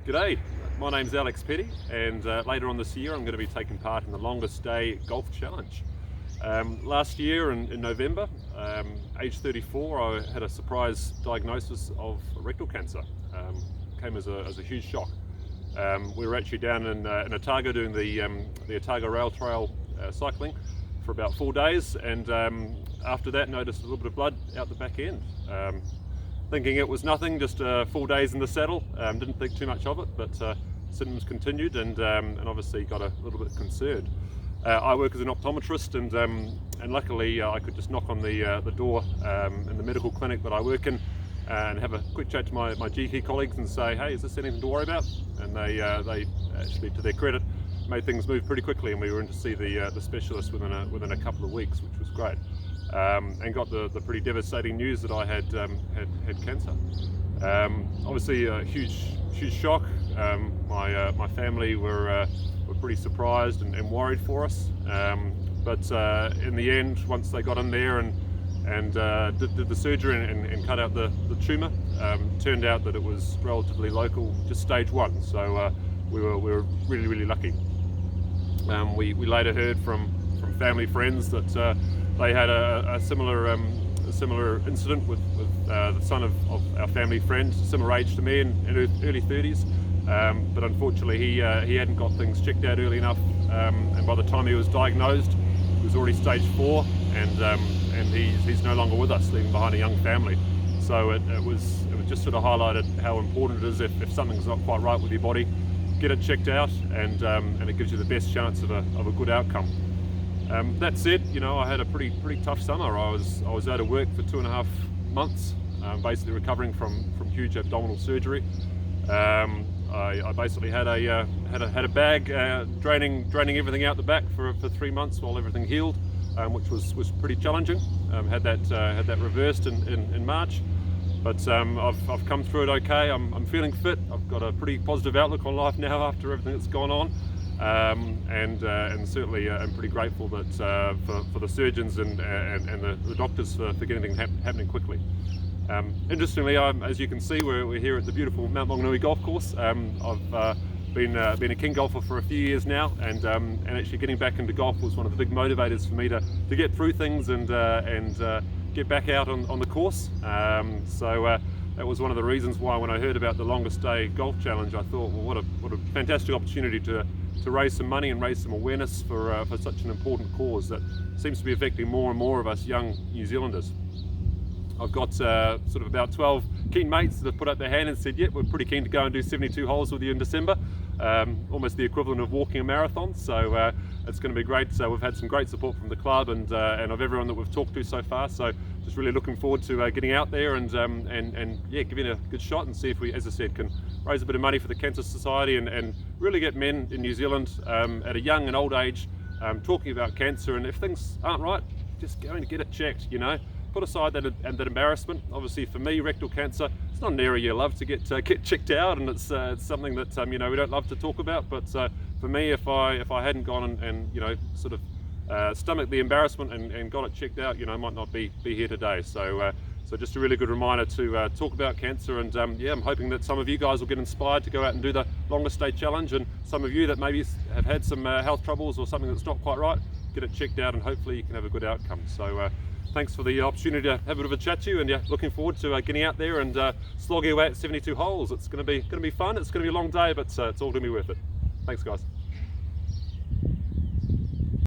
G'day, my name's Alex Petty, and later on this year I'm going to be taking part in the Longest Day Golf Challenge. Last year in November, age 34, I had a surprise diagnosis of rectal cancer. Came as a huge shock. We were actually down in Otago doing the Otago Rail Trail cycling for about 4 days, and after that noticed a little bit of blood out the back end. Thinking it was nothing, just 4 days in the saddle. Didn't think too much of it, but symptoms continued, and obviously got a little bit concerned. I work as an optometrist, and luckily I could just knock on the door in the medical clinic that I work in and have a quick chat to my GP colleagues and say, hey, is this anything to worry about? And they actually, to their credit, made things move pretty quickly, and we were in to see the specialist within a couple of weeks, which was great. And got the pretty devastating news that I had cancer. Obviously a huge shock. My family were pretty surprised and worried for us. But in the end, once they got in there and did the surgery and cut out the tumour, turned out that it was relatively local, just stage 1. So we were really lucky. We later heard from family friends that they had a similar incident with the son of our family friend, similar age to me, in early 30s. But unfortunately he hadn't got things checked out early enough, and by the time he was diagnosed, it was already stage 4, and he's no longer with us, leaving behind a young family. So it was just sort of highlighted how important it is if something's not quite right with your body, get it checked out, and it gives you the best chance of a good outcome. That said, you know, I had a pretty tough summer. I was out of work for 2.5 months, basically recovering from huge abdominal surgery. I basically had a bag draining everything out the back for 3 months while everything healed, which was pretty challenging. Had that reversed in March, but I've come through it okay. I'm feeling fit. I've got a pretty positive outlook on life now after everything that's gone on. And certainly I'm pretty grateful that for the surgeons and the doctors for getting things happening quickly. Interestingly, as you can see, we're here at the beautiful Mount Maunganui Golf Course. I've been a keen golfer for a few years now, and actually getting back into golf was one of the big motivators for me to get through things and get back out on the course. So that was one of the reasons why, when I heard about the Longest Day Golf Challenge, I thought, well, what a fantastic opportunity to raise some money and raise some awareness for such an important cause that seems to be affecting more and more of us young New Zealanders. I've got sort of about 12 keen mates that have put up their hand and said, yep, we're pretty keen to go and do 72 holes with you in December. Almost the equivalent of walking a marathon, so it's going to be great. So we've had some great support from the club and of everyone that we've talked to so far. So just really looking forward to getting out there and yeah, giving it a good shot and see if we, as I said, can raise a bit of money for the Cancer Society and really get men in New Zealand at a young and old age talking about cancer. And if things aren't right, just going to get it checked, you know. Put aside that embarrassment. Obviously, for me, rectal cancer, it's not an area you love to get checked out, and it's something that you know, we don't love to talk about. But for me, if I hadn't gone and you know, sort of stomached the embarrassment and got it checked out, you know, I might not be here today. So just a really good reminder to talk about cancer, and yeah, I'm hoping that some of you guys will get inspired to go out and do the Longest Day Challenge, and some of you that maybe have had some health troubles or something that's not quite right, get it checked out, and hopefully you can have a good outcome. So thanks for the opportunity to have a bit of a chat to you, and yeah, looking forward to getting out there and slogging away at 72 holes. It's going to be fun. It's going to be a long day, but it's all going to be worth it. Thanks, guys.